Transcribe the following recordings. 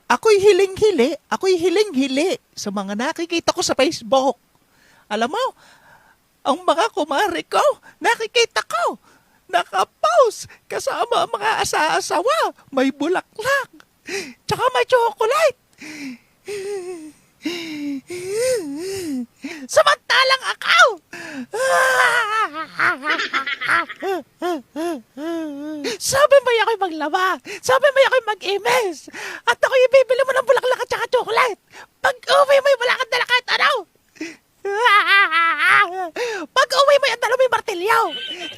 ako'y hiling-hili sa mga nakikita ko sa Facebook. Alam mo, ang mga kumare ko, nakikita ko, nakapost kasama ang mga asa-asawa, may bulaklak, tsaka may chocolate. Samantalang ako, sabi mo ako'y maglaba, sabi mo ako'y mag-imes, at ako'y ibibili mo ng bulaklak at saka chocolate. Pag uwi mo yung wala kang dala kahit ano. Pag uwi mo yung dala mo yung martilyo,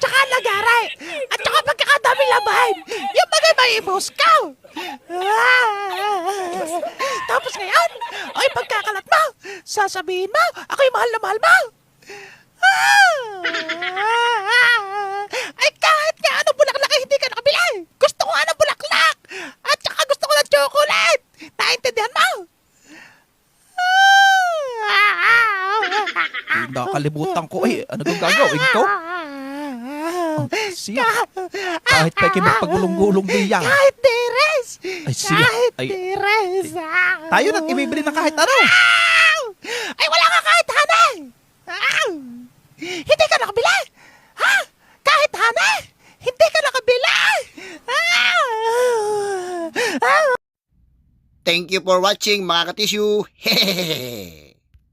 tsaka lagaray, at tsaka pagkakadami labahin, yung mga may ibos ka. Tapos ngayon, ay pagkakalat mo, sasabihin mo, ako'y mahal na mahal mo. Ay kahit nga anong bulaklak ay hindi ka nakabili. Gusto ko anong bulaklak, at tsaka gusto ko ng chocolate. Naintindihan mo? Nakalimutan ko ano kang gagawin ko? Siya, kahit pa kayo magpagulong-gulong diyan. Kahit deres! Ay siya, kahit deres! Tayo na't ibibili ng kahit ano. Ay wala ka kahit hanay! Hindi ka nakabili! Ha? Kahit hanay? Hindi ka nakabili! Thank you for watching mga katisyu. Hehehe.